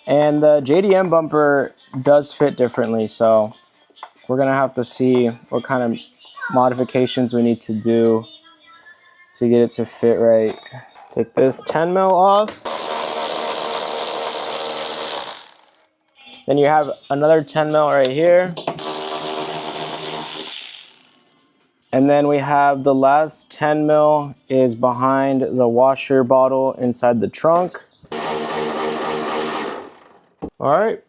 And the JDM bumper does fit differently, so we're gonna have to see what kind of modifications we need to do to get it to fit right. Take this 10 mil off. Then you have another 10 mil right here. And then we have the last 10 mil is behind the washer bottle inside the trunk. All right,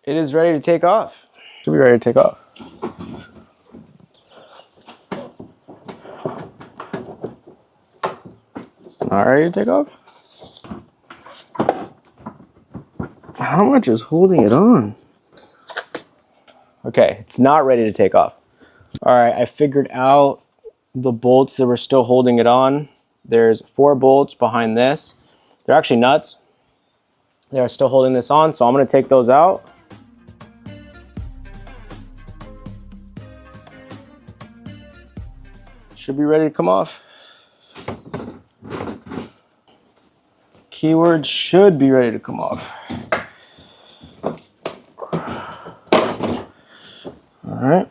it is ready to take off. Should be ready to take off. It's not ready to take off? How much is holding it on? Okay, it's not ready to take off. All right, I figured out the bolts that were still holding it on. There's 4 bolts behind this. They're actually nuts. They're still holding this on, so I'm gonna take those out. Should be ready to come off. Keyword should be ready to come off. All right.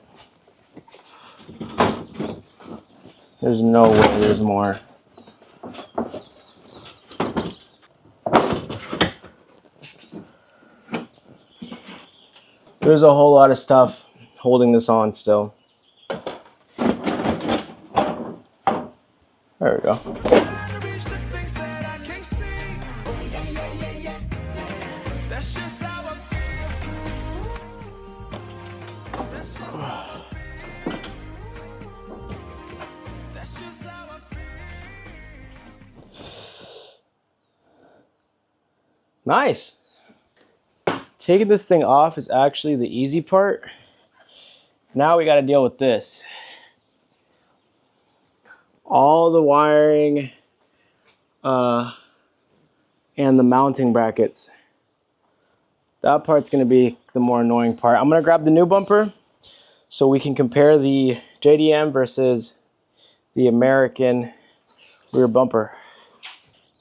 There's no way there's more. There's a whole lot of stuff holding this on still. There we go. Nice. Taking this thing off is actually the easy part. Now we got to deal with this. All the wiring and the mounting brackets. That part's going to be the more annoying part. I'm going to grab the new bumper so we can compare the JDM versus the American rear bumper.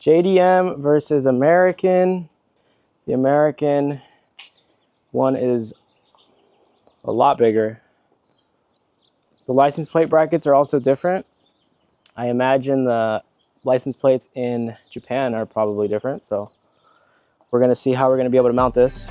JDM versus American. The American one is a lot bigger. The license plate brackets are also different. I imagine the license plates in Japan are probably different, so we're going to see how we're going to be able to mount this.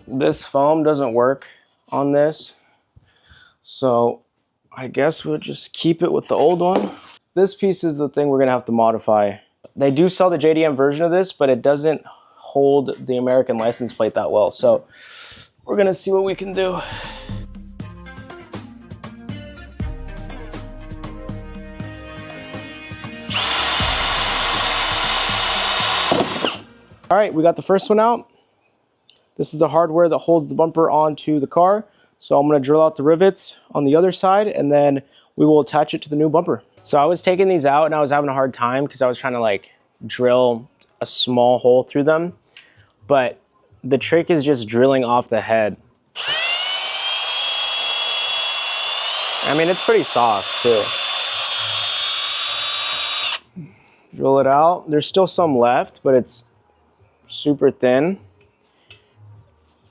This foam doesn't work on this, so I guess we'll just keep it with the old one. This piece is the thing we're gonna have to modify. They do sell the JDM version of this, but it doesn't hold the American license plate that well, so we're gonna see what we can do. All right, we got the first one out. This is the hardware that holds the bumper onto the car. So I'm gonna drill out the rivets on the other side and then we will attach it to the new bumper. So I was taking these out and I was having a hard time because I was trying to like drill a small hole through them. But the trick is just drilling off the head. I mean, it's pretty soft too. Drill it out. There's still some left, but it's super thin.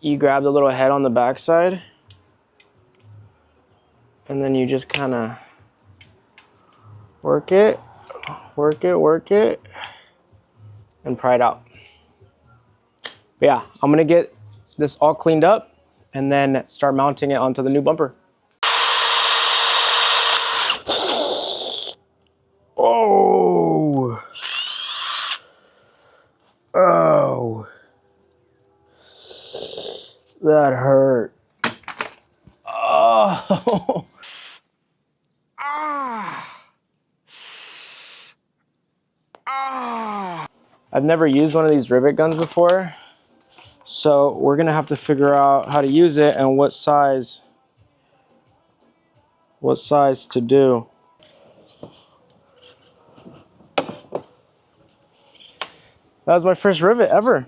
You grab the little head on the backside and then you just kind of work it, and pry it out. But yeah, I'm gonna get this all cleaned up and then start mounting it onto the new bumper. Oh! Oh! That hurt. Oh! Ah! Ah! I've never used one of these rivet guns before, so we're gonna have to figure out how to use it and what size to do. That was my first rivet ever.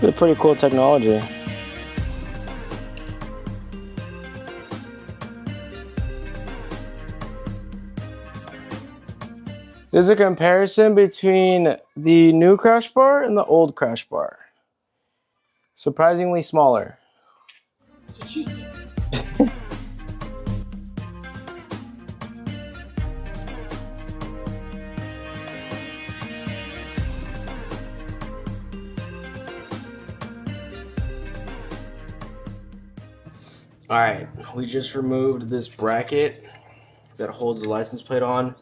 It's pretty cool technology. There's a comparison between the new crash bar and the old crash bar. Surprisingly smaller. That's what she said. All right, we just removed this bracket that holds the license plate on.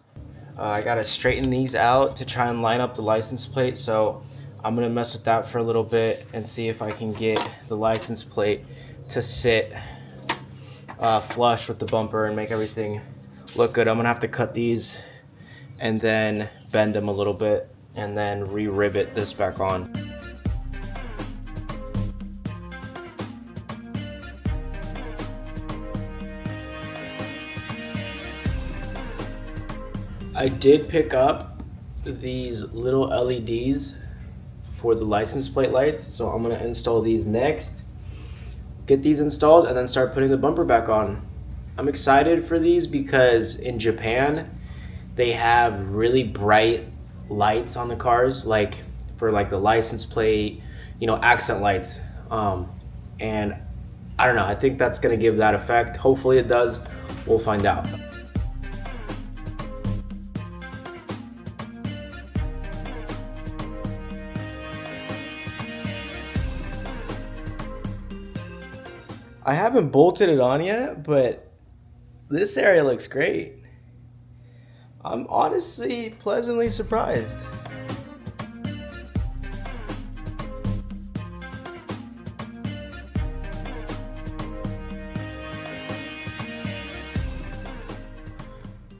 I gotta straighten these out to try and line up the license plate, so I'm gonna mess with that for a little bit and see if I can get the license plate to sit flush with the bumper and make everything look good. I'm gonna have to cut these and then bend them a little bit and then re-rivet this back on. I did pick up these little LEDs for the license plate lights, so I'm gonna install these next, get these installed, and then start putting the bumper back on. I'm excited for these because in Japan, they have really bright lights on the cars, like for like the license plate, you know, accent lights. And I don't know, I think that's gonna give that effect. Hopefully it does, we'll find out. I haven't bolted it on yet, but this area looks great. I'm honestly pleasantly surprised.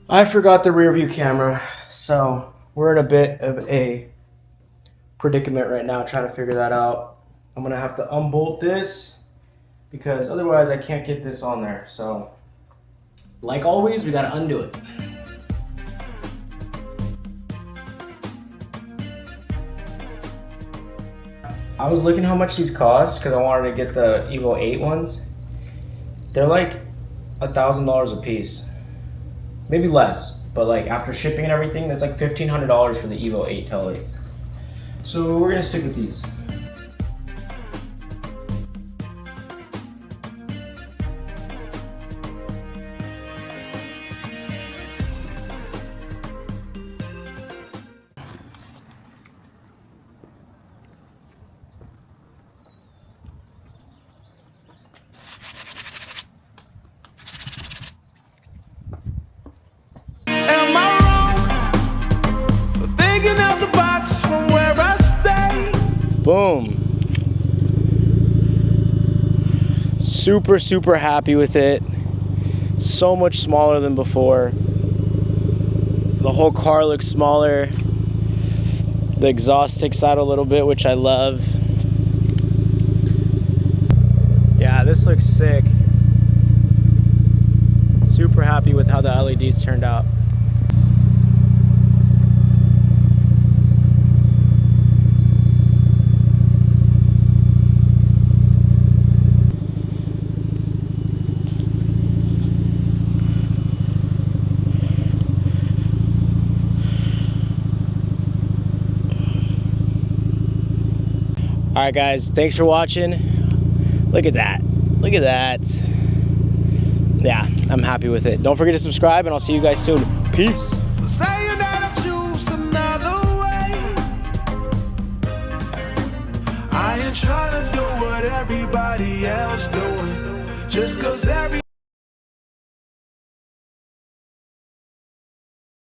I forgot the rear view camera, so we're in a bit of a predicament right now trying to figure that out. I'm gonna have to unbolt this because otherwise I can't get this on there. So, like always, we gotta undo it. I was looking how much these cost because I wanted to get the Evo 8 ones. They're like $1,000 a piece. Maybe less, but like after shipping and everything, that's like $1,500 for the Evo 8 taillights. So we're gonna stick with these. Boom. Super, super happy with it. So much smaller than before. The whole car looks smaller. The exhaust sticks out a little bit, which I love. Yeah, this looks sick. Super happy with how the LEDs turned out. All right, guys, thanks for watching. Look at that. Look at that. Yeah, I'm happy with it. Don't forget to subscribe, and I'll see you guys soon. Peace. Saying that I choose another way. I ain't trying to do what everybody else doing. Just 'cause